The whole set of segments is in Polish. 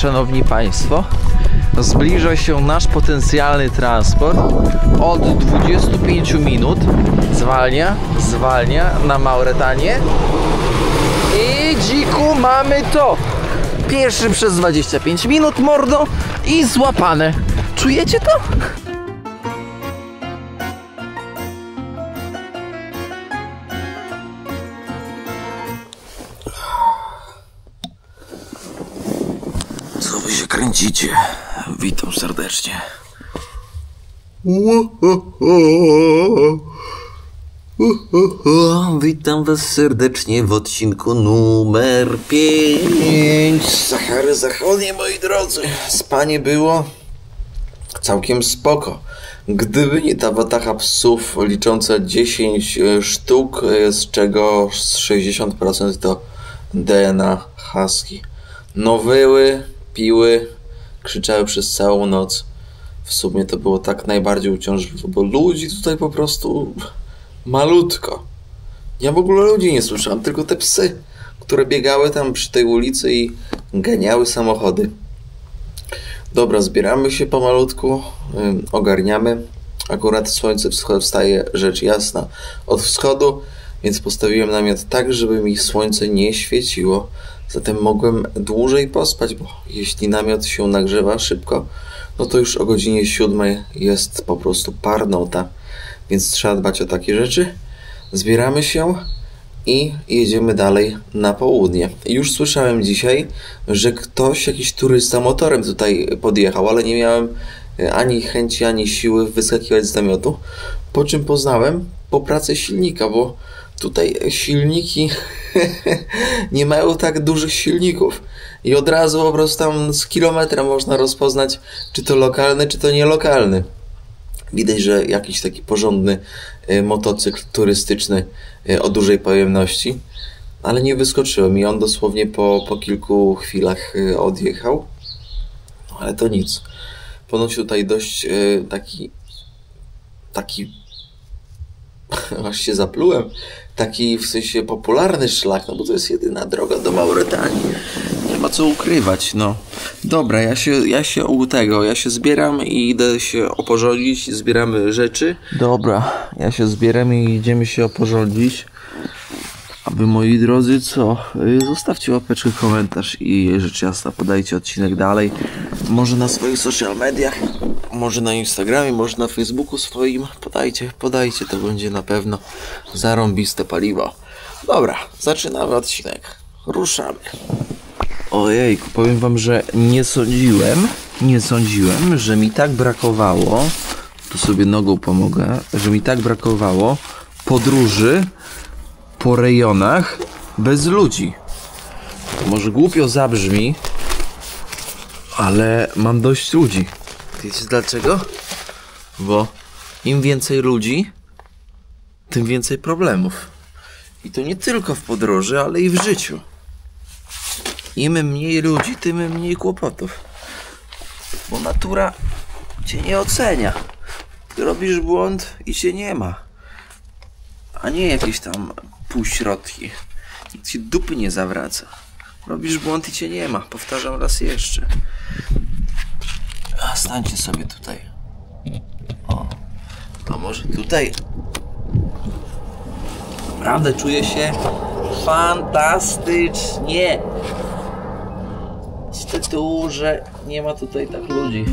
szanowni państwo, zbliża się nasz potencjalny transport. Od 25 minut zwalnia na Mauretanię. I dziku, mamy to! Pierwszy przez 25 minut, mordo, i złapane. Czujecie to? Co wy się kręcicie? Witam serdecznie. Witam was serdecznie w odcinku numer 5 z Sahary Zachodniej, moi drodzy. Spanie było całkiem spoko. Gdyby nie ta watacha psów licząca 10 sztuk, z czego 60% to DNA husky. No wyły, piły, krzyczały przez całą noc. W sumie to było tak najbardziej uciążliwe, bo ludzi tutaj po prostu malutko. Ja w ogóle ludzi nie słyszałem, tylko te psy, które biegały tam przy tej ulicy i ganiały samochody. Dobra, zbieramy się pomalutku, ogarniamy. Akurat słońce wstaje, rzecz jasna, od wschodu, więc postawiłem namiot tak, żeby mi słońce nie świeciło. Zatem mogłem dłużej pospać, bo jeśli namiot się nagrzewa szybko, no to już o godzinie 7 jest po prostu parnota. Więc trzeba dbać o takie rzeczy. Zbieramy się i jedziemy dalej na południe. Już słyszałem dzisiaj, że ktoś, jakiś turysta motorem tutaj podjechał, ale nie miałem ani chęci, ani siły wyskakiwać z namiotu. Po czym poznałem poprawę silnika, bo tutaj silniki nie mają tak dużych silników. I od razu po prostu tam z kilometra można rozpoznać, czy to lokalny, czy to nielokalny. Widać, że jakiś taki porządny motocykl turystyczny o dużej pojemności, ale nie wyskoczyłem i on dosłownie po kilku chwilach odjechał. No, ale to nic. Ponoć tutaj dość taki aż się zaplułem, taki w sensie popularny szlak, no bo to jest jedyna droga do Mauretanii. Nie ma co ukrywać, no. Dobra, ja się zbieram i idę się oporządzić, zbieramy rzeczy. Dobra, ja się zbieram i idziemy się oporządzić. Aby, moi drodzy, co? Zostawcie łapeczkę, komentarz i rzecz jasna, podajcie odcinek dalej. Może na swoich social mediach, może na Instagramie, może na Facebooku swoim. Podajcie, to będzie na pewno zarąbiste paliwo. Dobra, zaczynamy odcinek. Ruszamy. Ojejku, powiem wam, że nie sądziłem, że mi tak brakowało, tu sobie nogą pomogę, że mi tak brakowało podróży po rejonach bez ludzi. To może głupio zabrzmi, ale mam dość ludzi. Wiecie dlaczego? Bo im więcej ludzi, tym więcej problemów. I to nie tylko w podróży, ale i w życiu. Im mniej ludzi, tym mniej kłopotów. Bo natura cię nie ocenia. Ty robisz błąd i cię nie ma. A nie jakieś tam półśrodki. Nikt ci dupy nie zawraca. Robisz błąd i cię nie ma. Powtarzam raz jeszcze. A stańcie sobie tutaj. O. A może tutaj? Naprawdę czuję się fantastycznie. Z tytułu, że nie ma tutaj tak ludzi.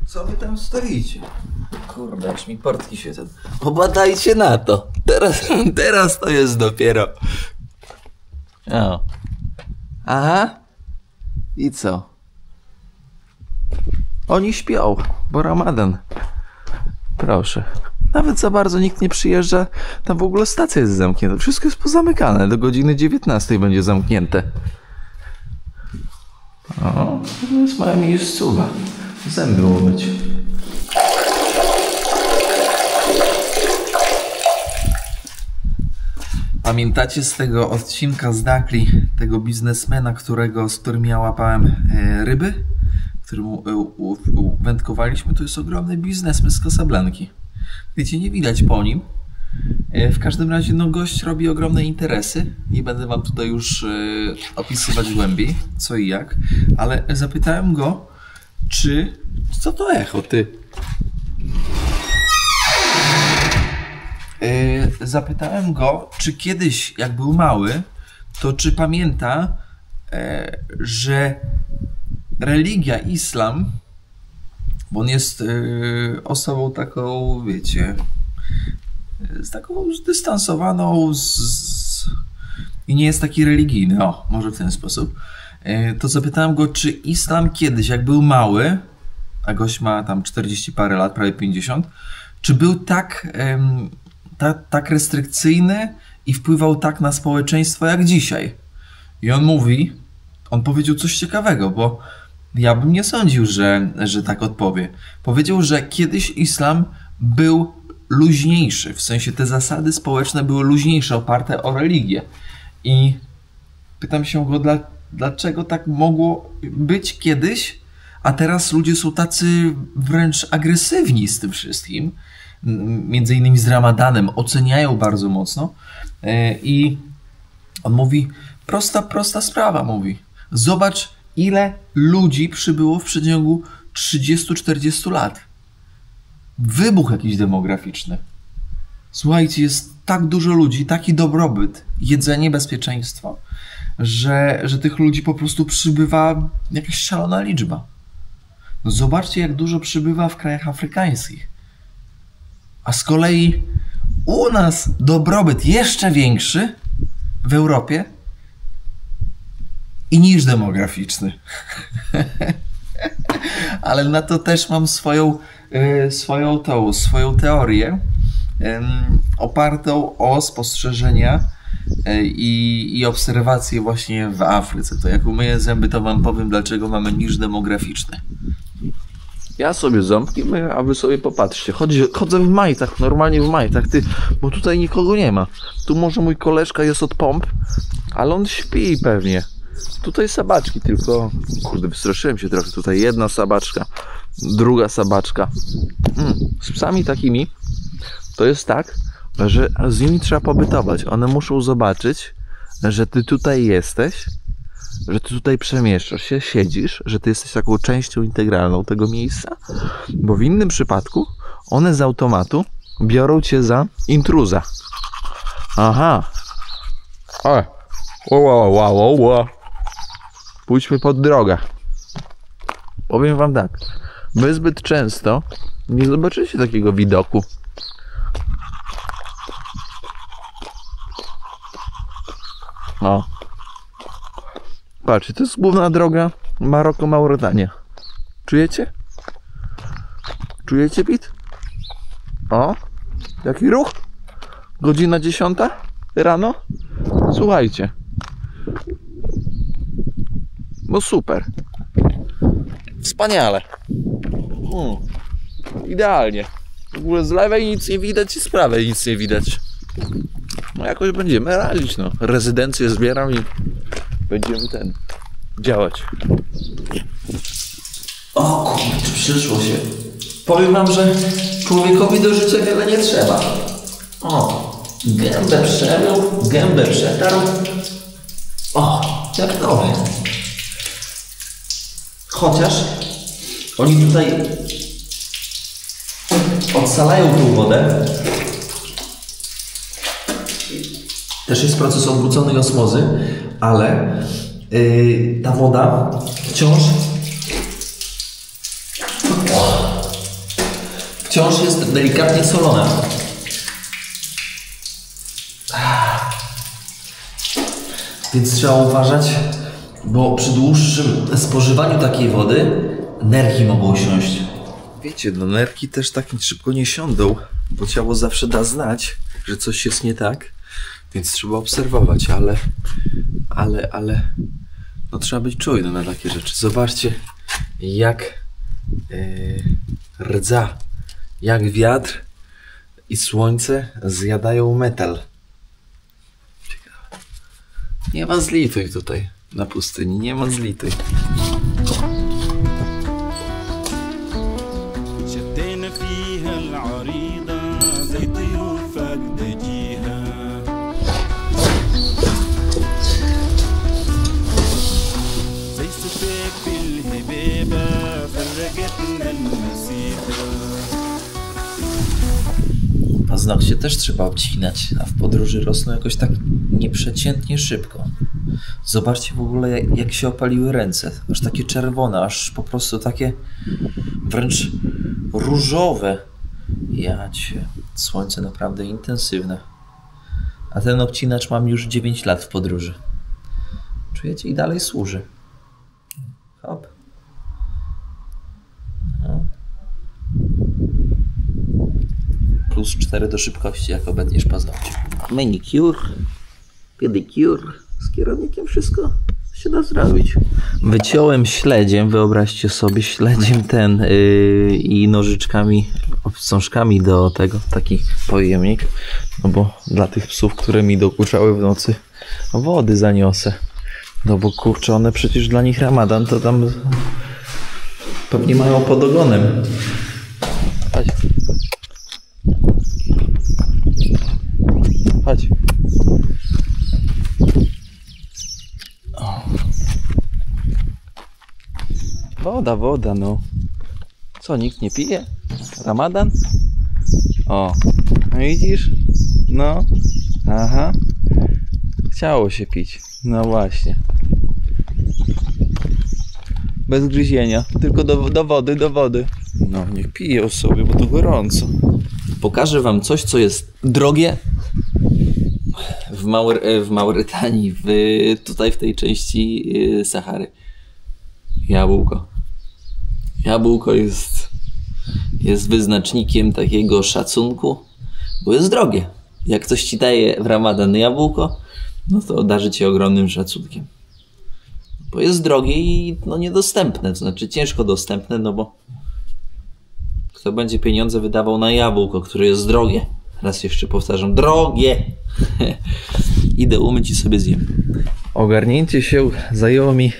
Co wy tam stoicie? Kurde, aż mi portki się ten... Obadajcie na to. Teraz to jest dopiero. O. Aha. I co? Oni śpią, bo Ramadan. Proszę. Nawet za bardzo nikt nie przyjeżdża. Tam w ogóle stacja jest zamknięta. Wszystko jest pozamykane. Do godziny 19 będzie zamknięte. O, to jest moja miejscowa. Zęby umyć. Pamiętacie z tego odcinka z Dakli, tego biznesmena, z którym ja łapałem ryby? Którym wędkowaliśmy? To jest ogromny biznesmen z Casablanki. Wiecie, nie widać po nim. W każdym razie, no, gość robi ogromne interesy. Nie będę wam tutaj już opisywać głębiej, co i jak. Ale zapytałem go, co to echo, ty? Zapytałem go, czy kiedyś, jak był mały, to czy pamięta, że religia islam, bo on jest osobą taką, wiecie, z taką zdystansowaną i nie jest taki religijny, może w ten sposób, to zapytałem go, czy islam kiedyś, jak był mały, a gość ma tam 40 parę lat, prawie 50, czy był tak restrykcyjny i wpływał tak na społeczeństwo jak dzisiaj. I on powiedział coś ciekawego, bo ja bym nie sądził, że tak odpowie. Powiedział, że kiedyś islam był luźniejszy, w sensie te zasady społeczne były luźniejsze, oparte o religię. I pytam się go, dlaczego tak mogło być kiedyś, a teraz ludzie są tacy wręcz agresywni z tym wszystkim. Między innymi z Ramadanem, oceniają bardzo mocno. I on mówi, prosta sprawa, mówi. Zobacz, ile ludzi przybyło w przeciągu 30-40 lat. Wybuch jakiś demograficzny. Słuchajcie, jest tak dużo ludzi, taki dobrobyt, jedzenie, bezpieczeństwo, że tych ludzi po prostu przybywa jakaś szalona liczba. No zobaczcie, jak dużo przybywa w krajach afrykańskich. A z kolei u nas dobrobyt jeszcze większy w Europie i niż demograficzny. Ale na to też mam swoją teorię opartą o spostrzeżenia i obserwacje właśnie w Afryce. To jak umyję zęby, to wam powiem, dlaczego mamy niż demograficzny. Ja sobie ząbki myję, a wy sobie popatrzcie. Chodzę w majtach, normalnie w majtach, bo tutaj nikogo nie ma. Tu może mój koleżka jest od pomp, ale on śpi pewnie. Tutaj sabaczki tylko. Kurde, wystraszyłem się trochę. Tutaj jedna sabaczka, druga sabaczka. Z psami takimi to jest tak, że z nimi trzeba pobytować. One muszą zobaczyć, że ty tutaj jesteś, że ty tutaj przemieszczasz się, siedzisz, że ty jesteś taką częścią integralną tego miejsca, bo w innym przypadku one z automatu biorą cię za intruza. Aha. Pójdźmy pod drogę. Powiem wam tak, wy zbyt często nie zobaczycie takiego widoku. Patrzcie, to jest główna droga Maroko-Mauretania. Czujecie? Czujecie, Pit? Jaki ruch? Godzina 10 rano? Słuchajcie. No super. Wspaniale. Idealnie. W ogóle z lewej nic nie widać i z prawej nic nie widać. No jakoś będziemy radzić, no. Rezydencję zbieram i będziemy działać. O kurczę, przyszło się. Powiem wam, że człowiekowi do życia wiele nie trzeba. Gębę przemył, gębę przetarł. Jak nowy. Chociaż oni tutaj odsalają tą wodę. Też jest proces odwróconej osmozy, ale ta woda wciąż jest delikatnie solona. Więc trzeba uważać, bo przy dłuższym spożywaniu takiej wody nerki mogą siąść. Wiecie, no nerki też tak szybko nie siądą, bo ciało zawsze da znać, że coś jest nie tak, więc trzeba obserwować, ale no trzeba być czujnym na takie rzeczy. Zobaczcie, jak rdza, jak wiatr i słońce zjadają metal. Nie ma zlituj tutaj na pustyni, nie ma zlituj. Paznokcie też trzeba obcinać, a w podróży rosną jakoś tak nieprzeciętnie szybko. Zobaczcie w ogóle, jak się opaliły ręce. Aż takie czerwone, aż po prostu takie wręcz różowe. Jacie, słońce naprawdę intensywne. A ten obcinacz mam już 9 lat w podróży. Czujecie? I dalej służy. Hop. No. Plus 4 do szybkości, jak obetniesz paznokcie. Manicure, pedicure, z kierownikiem wszystko się da zrobić. Wyciąłem śledziem, wyobraźcie sobie, śledziem i nożyczkami, obcążkami do tego, taki pojemnik, no bo dla tych psów, które mi dokuczały w nocy, wody zaniosę. No bo kurczę, one przecież dla nich Ramadan to tam pewnie mają pod ogonem. Chodź. Chodź. O. Woda, no. Co, nikt nie pije? Ramadan? O, no widzisz? No. Aha. Chciało się pić. No właśnie. Bez gryzienia. Tylko do wody. No, niech piją sobie, bo to gorąco. Pokażę wam coś, co jest drogie w Mauretanii, tutaj w tej części Sahary. Jabłko. Jabłko jest wyznacznikiem takiego szacunku, bo jest drogie. Jak ktoś ci daje w Ramadan jabłko, no to darzy cię ogromnym szacunkiem. Bo jest drogie i no niedostępne, to znaczy ciężko dostępne, no bo kto będzie pieniądze wydawał na jabłko, które jest drogie. Raz jeszcze powtarzam, drogie! Idę umyć i sobie zjem. Ogarnięcie się zajęło mi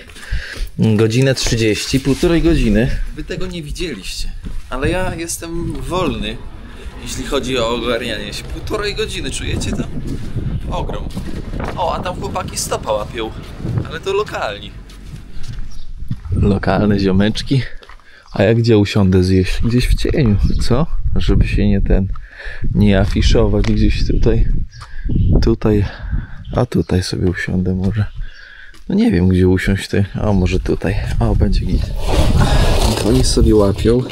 godzinę 30, półtorej godziny. Wy tego nie widzieliście, ale ja jestem wolny, jeśli chodzi o ogarnianie się. Półtorej godziny, czujecie to? Ogrom. O, a tam chłopaki stopa łapią, ale to lokalni. Lokalne ziomeczki. A ja gdzie usiądę zjeść? Gdzieś w cieniu, co? Żeby się nie afiszować gdzieś tutaj, a tutaj sobie usiądę może. No nie wiem gdzie usiąść ty, a może tutaj, o będzie git. Oni sobie łapią.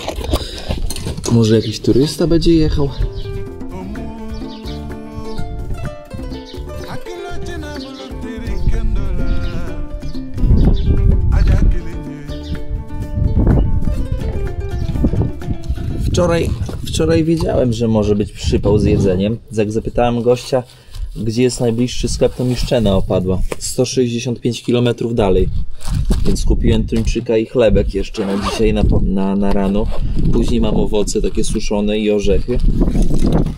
Może jakiś turysta będzie jechał? Wczoraj wiedziałem, że może być przypał z jedzeniem. Jak zapytałem gościa, gdzie jest najbliższy sklep, to mi szczena opadła. 165 km dalej. Więc kupiłem tuńczyka i chlebek jeszcze na dzisiaj, na rano. Później mam owoce takie suszone i orzechy.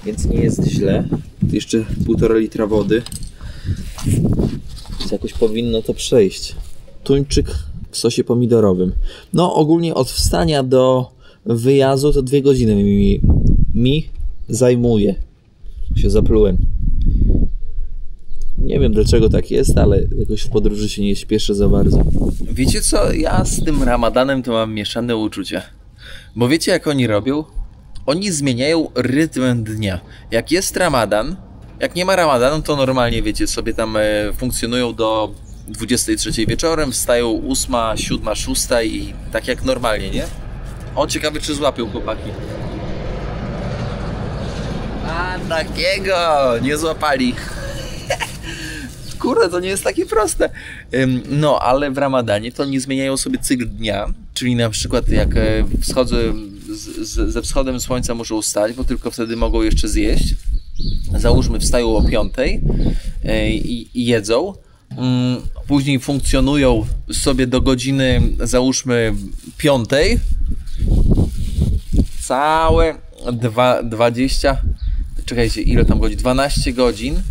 Więc nie jest źle. Jeszcze 1,5 litra wody. Więc jakoś powinno to przejść. Tuńczyk w sosie pomidorowym. No ogólnie od wstania do wyjazdu to 2 godziny mi zajmuje. Się zaplułem. Nie wiem dlaczego tak jest, ale jakoś w podróży się nie śpieszę za bardzo. Wiecie co? Ja z tym Ramadanem to mam mieszane uczucia. Bo wiecie jak oni robią? Oni zmieniają rytm dnia. Jak jest Ramadan, jak nie ma Ramadanu, to normalnie wiecie sobie tam funkcjonują do 23 wieczorem, wstają 8, 7, 6 i tak jak normalnie, nie? O, ciekawe czy złapią chłopaki. A takiego nie złapali. Kurde, to nie jest takie proste. No, ale w Ramadanie to oni zmieniają sobie cykl dnia, czyli na przykład jak ze wschodem słońca muszą wstać, bo tylko wtedy mogą jeszcze zjeść. Załóżmy wstają o 5 i jedzą. Później funkcjonują sobie do godziny, załóżmy 5. Całe 20, czekajcie, ile tam godzin? 12 godzin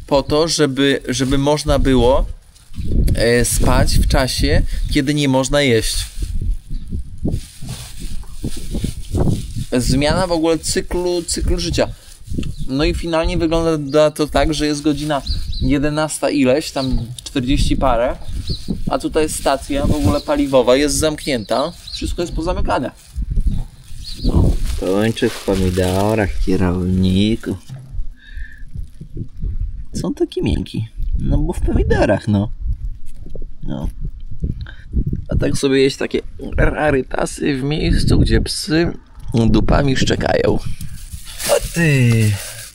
po to, żeby można było spać w czasie, kiedy nie można jeść. Zmiana w ogóle cyklu życia. No i finalnie wygląda to tak, że jest godzina 11 ileś, tam 40 parę, a tutaj stacja w ogóle paliwowa jest zamknięta. Wszystko jest pozamykane. Kończy w pomidorach, kierowniku. Są takie miękki. No bo w pomidorach, no. A tak sobie jeść takie rarytasy w miejscu, gdzie psy dupami szczekają. O ty,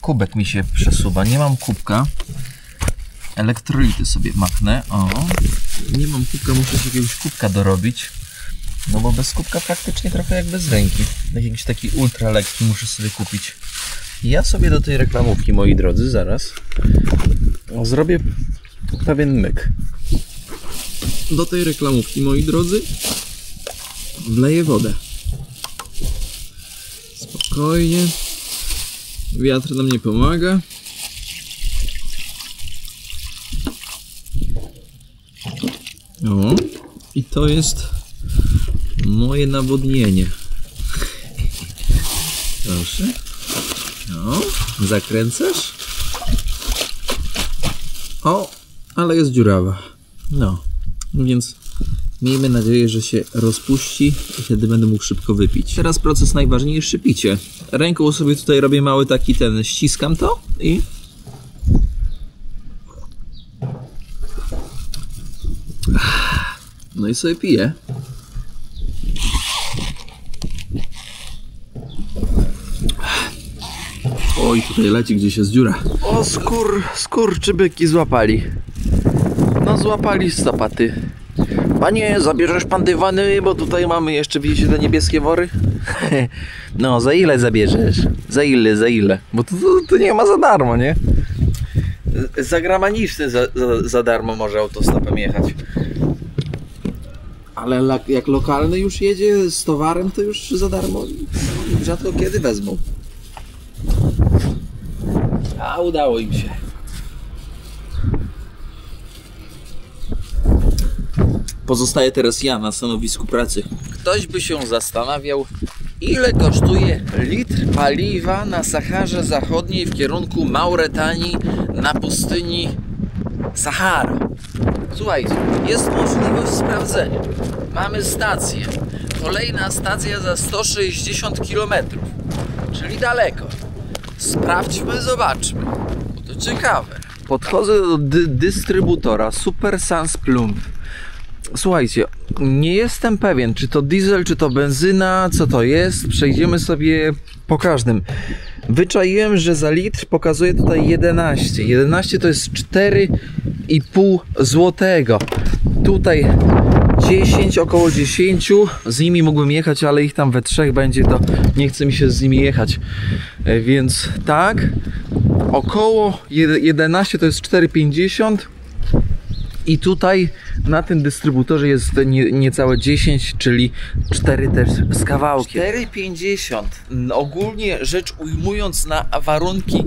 kubek mi się przesuwa. Nie mam kubka. Elektrolity sobie machnę. O, nie mam kubka, muszę się jakiegoś kubka dorobić. No bo bez kubka praktycznie trochę jak bez ręki. Jakiś taki ultra lekki muszę sobie kupić. Ja sobie do tej reklamówki, moi drodzy, zaraz zrobię pewien myk. Do tej reklamówki, moi drodzy, wleję wodę. Spokojnie. Wiatr nam nie pomaga. O, i to jest moje nawodnienie. Proszę. No, zakręcasz? O, ale jest dziurawa. No, więc miejmy nadzieję, że się rozpuści i wtedy będę mógł szybko wypić. Teraz proces najważniejszy, picie. Ręką sobie tutaj robię mały taki ściskam to i... No i sobie piję. Oj, tutaj leci gdzieś jest dziura. O, skurczybyki złapali. No złapali stopaty. Panie, zabierzesz pan dywany, bo tutaj mamy jeszcze, widzicie te niebieskie wory? No, za ile zabierzesz? Za ile? Bo to nie ma za darmo, nie? Zagraniczny za darmo może autostopem jechać. Ale jak lokalny już jedzie z towarem, to już za darmo rzadko kiedy wezmą. A udało im się. Pozostaje teraz ja na stanowisku pracy. Ktoś by się zastanawiał, ile kosztuje litr paliwa na Saharze Zachodniej w kierunku Mauretanii na pustyni Sahara. Słuchajcie, jest możliwość sprawdzenia. Mamy stację. Kolejna stacja za 160 km, czyli daleko. Sprawdźmy, zobaczmy. Bo to ciekawe. Podchodzę do dystrybutora Super Sans Plumb. Słuchajcie, nie jestem pewien, czy to diesel, czy to benzyna, co to jest. Przejdziemy sobie po każdym. Wyczaiłem, że za litr pokazuje tutaj 11. 11 to jest 4,5 złotego. Tutaj 10, około 10. Z nimi mógłbym jechać, ale ich tam we trzech będzie, to nie chce mi się z nimi jechać. Więc tak, około 11 to jest 4,50. I tutaj na tym dystrybutorze jest niecałe 10, czyli 4 też z kawałkiem. 4,50. Ogólnie rzecz ujmując na warunki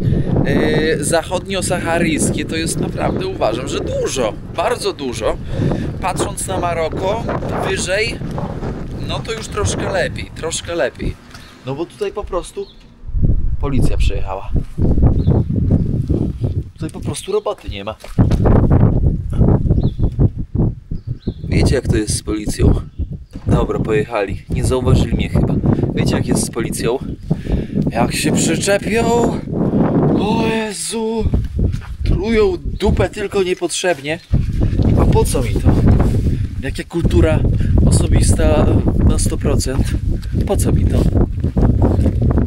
zachodnio-saharyjskie, to jest naprawdę, uważam, że dużo. Bardzo dużo. Patrząc na Maroko wyżej, no to już troszkę lepiej. No bo tutaj po prostu policja przyjechała. Tutaj po prostu roboty nie ma. Wiecie, jak to jest z policją? Dobra, pojechali. Nie zauważyli mnie chyba. Wiecie, jak jest z policją? Jak się przyczepią, o Jezu, trują dupę tylko niepotrzebnie. A po co mi to? Jaka kultura osobista na 100%? Po co mi to?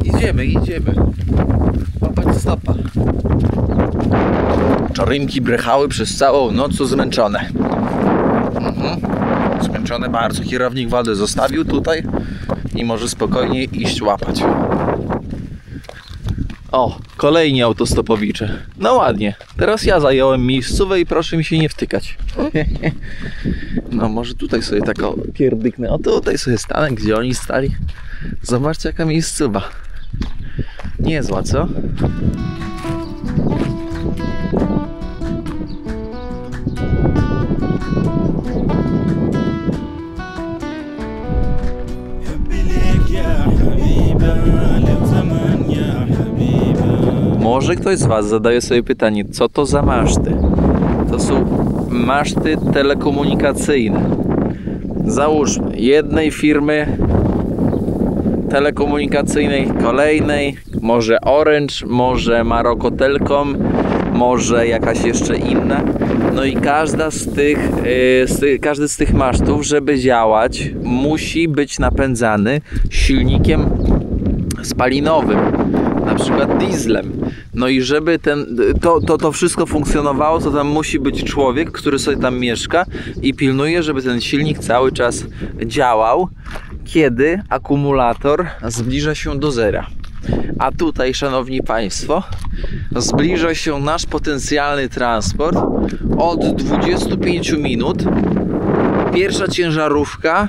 Idziemy. Łapać stopa. Czarynki brechały przez całą noc, zmęczone. Zmęczone bardzo. Kierownik wodę zostawił tutaj i może spokojnie iść łapać. O, kolejni autostopowicze. No ładnie. Teraz ja zająłem miejscówę i proszę mi się nie wtykać. No może tutaj sobie tak pierdyknę. O, tutaj sobie stanę, gdzie oni stali. Zobaczcie, jaka miejscowa. Niezła, co? Może ktoś z Was zadaje sobie pytanie, co to za maszty? To są maszty telekomunikacyjne. Załóżmy, jednej firmy telekomunikacyjnej, kolejnej, może Orange, może Morocco Telecom, może jakaś jeszcze inna. No i każdy z tych masztów, żeby działać, musi być napędzany silnikiem spalinowym, na przykład dieslem. No i żeby to wszystko funkcjonowało, to tam musi być człowiek, który sobie tam mieszka i pilnuje, żeby ten silnik cały czas działał, kiedy akumulator zbliża się do zera. A tutaj, szanowni Państwo, zbliża się nasz potencjalny transport od 25 minut. Pierwsza ciężarówka.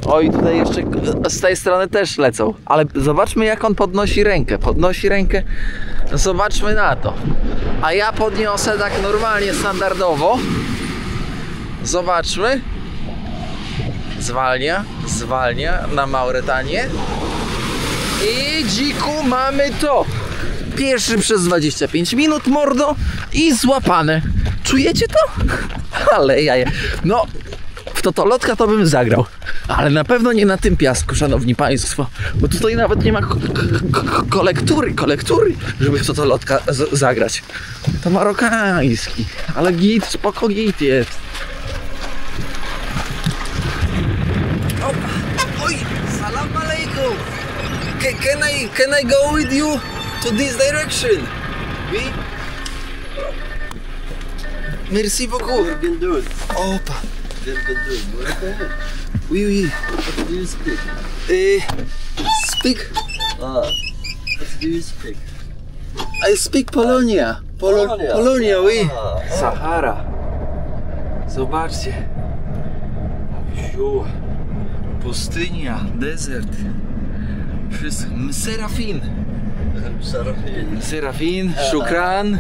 Oj, tutaj jeszcze z tej strony też lecą. Ale zobaczmy, jak on podnosi rękę. Podnosi rękę. Zobaczmy na to. A ja podniosę tak normalnie, standardowo. Zobaczmy. Zwalnia na Mauretanie. I dziku, mamy to. Pierwszy przez 25 minut, mordo. I złapane. Czujecie to? Ale jaje. No, w totolotka to bym zagrał. Ale na pewno nie na tym piasku, szanowni Państwo. Bo tutaj nawet nie ma kolektury, żeby w totolotka zagrać. To marokański. Ale git, spoko git jest. Oj, salam alaikum. Can I go with you to this direction? Oui? Merci beaucoup. Opa. Oui, oui. What do you speak? Speak? What do you speak? I speak Polonia. Polonia, oui. Sahara. Zobaczcie. Pustynia, desert. Wszystko. Serafin, Shukran.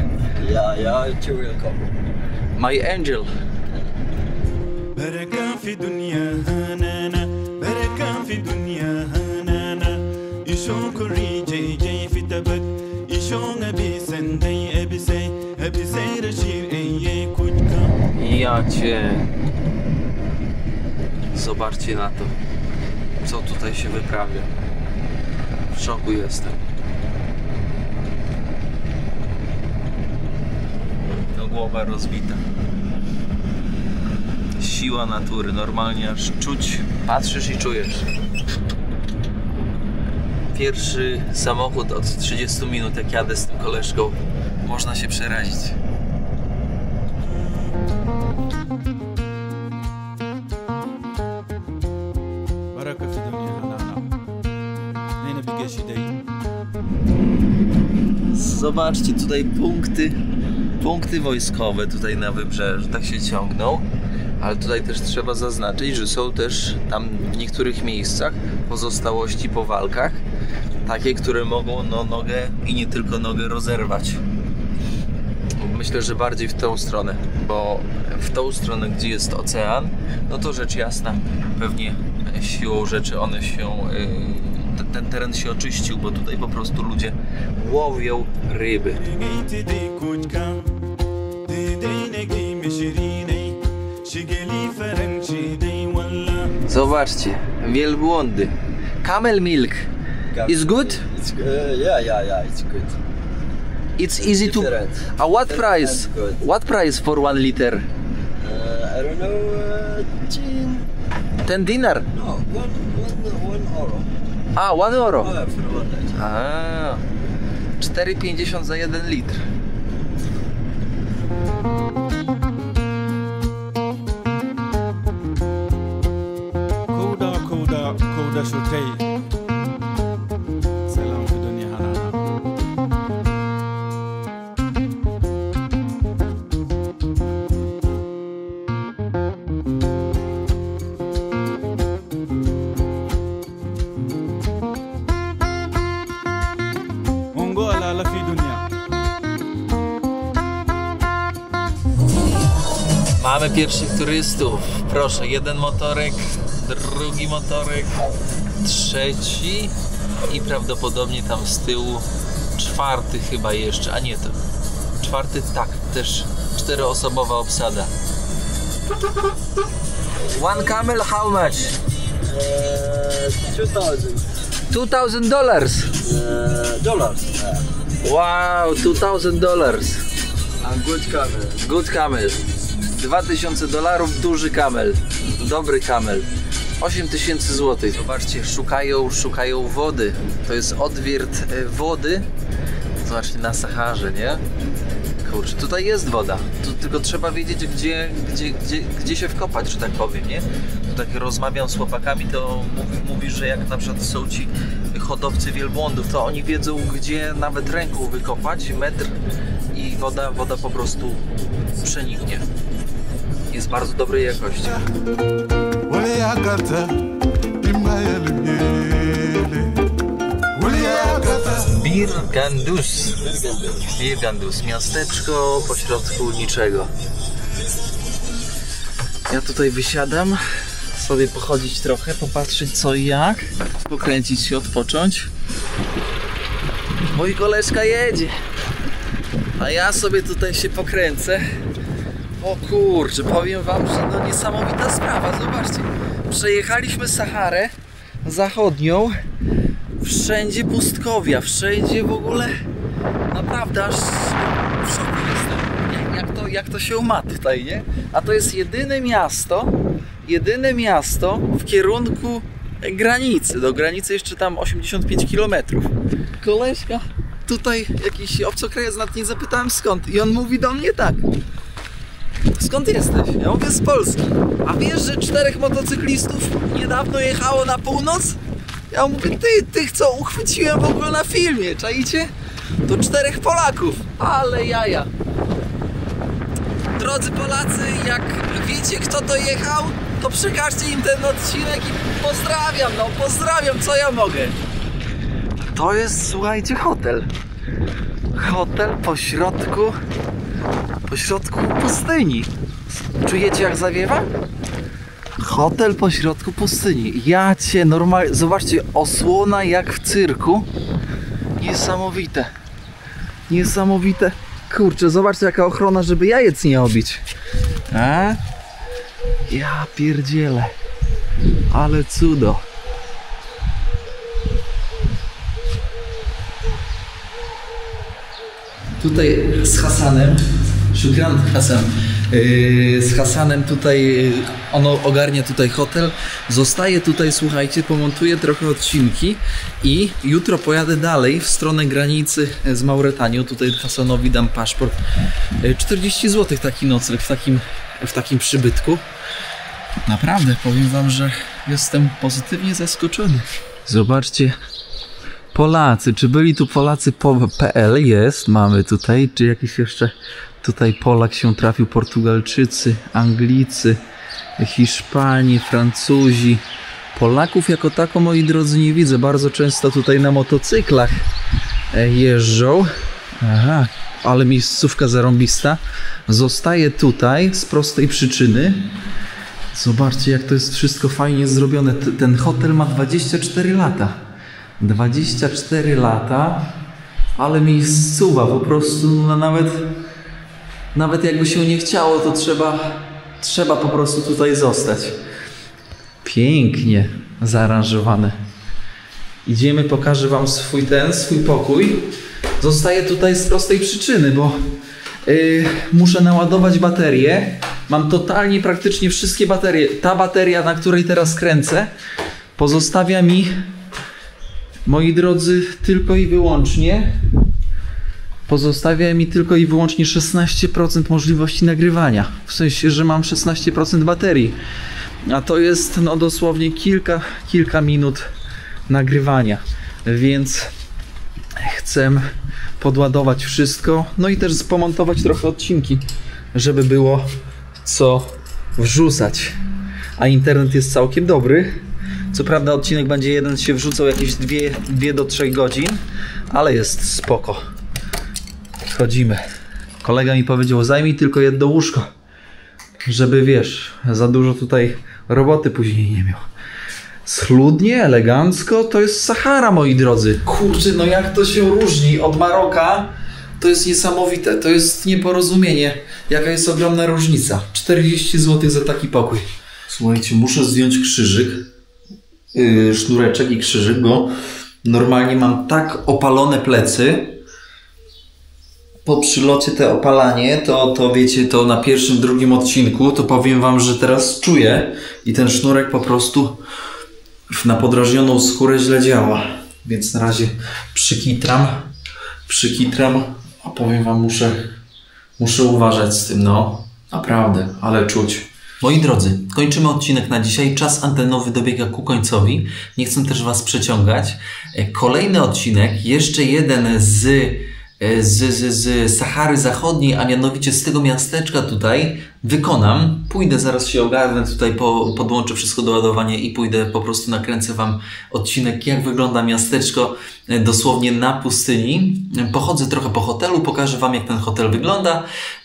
Yeah, you're welcome. My angel. بركة في دنيا هنانا بركة في دنيا هنانا إيشون كوري جي في تبت إيشون أبي سندي أبي سي رشير أي كوجكا. Ja cię. Zobaczcie na to, co tutaj się wyprawia. W szoku jestem. To głowa rozbita. Siła natury, normalnie aż czuć, patrzysz i czujesz. Pierwszy samochód od 30 minut, jak jadę z tym koleżką, można się przerazić. Zobaczcie, tutaj punkty wojskowe tutaj na wybrzeżu, tak się ciągną. Ale tutaj też trzeba zaznaczyć, że są też tam w niektórych miejscach pozostałości po walkach, takie, które mogą nogę i nie tylko nogę rozerwać. Myślę, że bardziej w tą stronę, bo w tą stronę, gdzie jest ocean, no to rzecz jasna, pewnie siłą rzeczy one się, ten teren się oczyścił, bo tutaj po prostu ludzie łowią ryby. Zobaczcie, wielbłądy. Camel milk. Is good? It's yeah, it's good. It's easy to. What price? What price for 1 liter? I don't know. 10 dinar. No, one euro. A, 1 euro. For 1 liter. A, 4,50 za 1 litr. Koda shurtay. Salam fi dunya hanana. Mongo ala fi dunya. Mamy pierwszych turystów. Proszę, jeden motorek, drugi motorek, trzeci i prawdopodobnie tam z tyłu czwarty chyba jeszcze, a nie to. Czwarty, tak, też 4-osobowa obsada. One camel, how much? $2,000. $2,000. Dollars. Wow, $2,000. And good camel. Good camel. $2,000, duży kamel. Dobry kamel. 8,000 zł. Zobaczcie, szukają wody. To jest odwiert wody. Zobaczcie, na Saharze, nie? Kurczę, tutaj jest woda. Tu tylko trzeba wiedzieć, gdzie się wkopać, że tak powiem, nie? Tu tak rozmawiam z chłopakami, to mówi, że jak na przykład są ci hodowcy wielbłądów, to oni wiedzą, gdzie nawet ręką wykopać, metr i woda po prostu przeniknie. Jest bardzo dobrej jakości. Bir Gandus, miasteczko pośrodku niczego. Ja tutaj wysiadam, sobie pochodzić trochę, popatrzeć co i jak, pokręcić się, odpocząć. Mój koleżka jedzie, a ja sobie tutaj się pokręcę. O kurczę, powiem wam, że no niesamowita sprawa, zobaczcie. Przejechaliśmy Saharę zachodnią, wszędzie pustkowia, wszędzie w ogóle, naprawdę aż w szoku jestem, jak to się ma tutaj, nie? A to jest jedyne miasto w kierunku granicy, do granicy jeszcze tam 85 km. Koleżka, tutaj jakiś obcokrajowiec, nawet nie zapytałem skąd i on mówi do mnie tak: skąd jesteś? Ja mówię, z Polski. A wiesz, że 4 motocyklistów niedawno jechało na północ? Ja mówię, tych co uchwyciłem w ogóle na filmie, czaicie? To 4 Polaków, ale jaja. Drodzy Polacy, jak wiecie, kto to jechał, to przekażcie im ten odcinek i pozdrawiam, no pozdrawiam, co ja mogę. To jest, słuchajcie, hotel. Hotel pośrodku pustyni. Czujecie, jak zawiewa? Hotel pośrodku pustyni. Ja cię normalnie... Zobaczcie, osłona jak w cyrku. Niesamowite. Niesamowite. Kurczę, zobaczcie jaka ochrona, żeby jajec nie obić. A? Ja pierdzielę. Ale cudo. Tutaj z Hasanem, Shukran Hasan, z Hasanem tutaj, ono ogarnia tutaj hotel, zostaje tutaj, słuchajcie, pomontuję trochę odcinki i jutro pojadę dalej w stronę granicy z Mauretanią. Tutaj Hasanowi dam paszport. 40 zł taki nocleg w takim przybytku. Naprawdę, powiem wam, że jestem pozytywnie zaskoczony. Zobaczcie. Polacy, czy byli tu Polacy.pl? Jest, mamy tutaj, czy jakiś jeszcze tutaj Polak się trafił, Portugalczycy, Anglicy, Hiszpanie, Francuzi. Polaków jako tako, moi drodzy, nie widzę, bardzo często tutaj na motocyklach jeżdżą. Aha, ale miejscówka zarąbista. Zostaję tutaj z prostej przyczyny. Zobaczcie, jak to jest wszystko fajnie zrobione. Ten hotel ma 24 lata. 24 lata, ale miejscowa, po prostu no nawet jakby się nie chciało, to trzeba po prostu tutaj zostać. Pięknie zaaranżowane. Idziemy, pokażę wam swój pokój. Zostaję tutaj z prostej przyczyny, bo muszę naładować baterię. Mam totalnie praktycznie wszystkie baterie. Ta bateria, na której teraz kręcę, pozostawia mi, moi drodzy, tylko i wyłącznie 16% możliwości nagrywania. W sensie, że mam 16% baterii. A to jest no dosłownie kilka minut nagrywania. Więc chcę podładować wszystko. No i też pomontować trochę odcinki, żeby było co wrzucać. A internet jest całkiem dobry. Co prawda odcinek będzie jeden się wrzucał jakieś 2 do 3 godzin, ale jest spoko. Chodzimy. Kolega mi powiedział, zajmij tylko jedno łóżko. żeby wiesz, za dużo tutaj roboty później nie miał. Schludnie, elegancko, to jest Sahara, moi drodzy. Kurczę, no jak to się różni od Maroka, to jest niesamowite, to jest nieporozumienie. Jaka jest ogromna różnica. 40 zł za taki pokój. Słuchajcie, muszę zdjąć krzyżyk, sznureczek i krzyżyk, bo normalnie mam tak opalone plecy. Po przylocie te opalanie, to wiecie, to na pierwszym, drugim odcinku, to powiem wam, że teraz czuję i ten sznurek po prostu na podrażnioną skórę źle działa. Więc na razie przykitram, a powiem wam, muszę uważać z tym, no. Naprawdę, ale czuć. Moi drodzy, kończymy odcinek na dzisiaj. Czas antenowy dobiega ku końcowi. Nie chcę też was przeciągać. Kolejny odcinek, jeszcze jeden z Sahary Zachodniej, a mianowicie z tego miasteczka tutaj wykonam. Pójdę, zaraz się ogarnę, tutaj podłączę wszystko do ładowania i pójdę, po prostu nakręcę wam odcinek, jak wygląda miasteczko dosłownie na pustyni. Pochodzę trochę po hotelu, pokażę wam, jak ten hotel wygląda.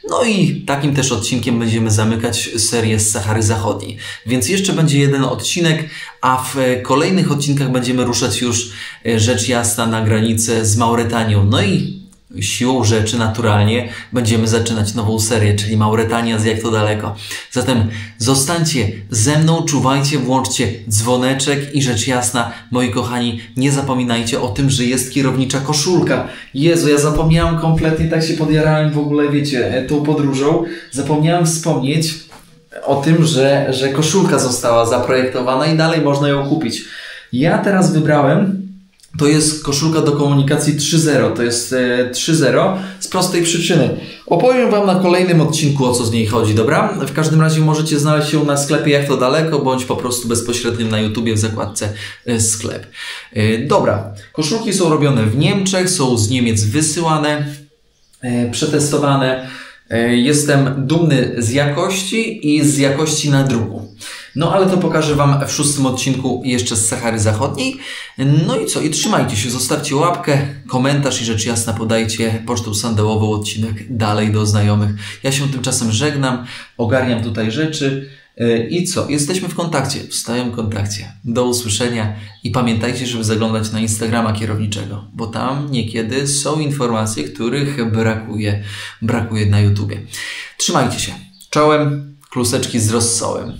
No i takim też odcinkiem będziemy zamykać serię z Sahary Zachodniej. Więc jeszcze będzie jeden odcinek, a w kolejnych odcinkach będziemy ruszać już rzecz jasna na granicę z Mauretanią. No i siłą rzeczy naturalnie będziemy zaczynać nową serię, czyli Mauretania, z jak to daleko. Zatem zostańcie ze mną, czuwajcie, włączcie dzwoneczek i rzecz jasna, moi kochani, nie zapominajcie o tym, że jest kierownicza koszulka. Jezu, ja zapomniałem kompletnie, tak się podjarałem w ogóle, wiecie, tą podróżą. Zapomniałem wspomnieć o tym, że koszulka została zaprojektowana i dalej można ją kupić. Ja teraz wybrałem, to jest koszulka do komunikacji 3.0, to jest 3.0 z prostej przyczyny. Opowiem wam na kolejnym odcinku, o co z niej chodzi, dobra? W każdym razie możecie znaleźć ją na sklepie Jak to daleko, bądź po prostu bezpośrednim na YouTubie w zakładce sklep. Dobra, koszulki są robione w Niemczech, są z Niemiec wysyłane, przetestowane. Jestem dumny z jakości i z jakości nadruku. No ale to pokażę wam w 6. odcinku jeszcze z Sahary Zachodniej. No i co? I trzymajcie się, zostawcie łapkę, komentarz i rzecz jasna podajcie pocztą sandałową odcinek dalej do znajomych. Ja się tymczasem żegnam, ogarniam tutaj rzeczy. I co? Jesteśmy w kontakcie, w stałym kontakcie. Do usłyszenia i pamiętajcie, żeby zaglądać na Instagrama kierowniczego, bo tam niekiedy są informacje, których brakuje na YouTubie. Trzymajcie się. Czołem, kluseczki z rozsołem.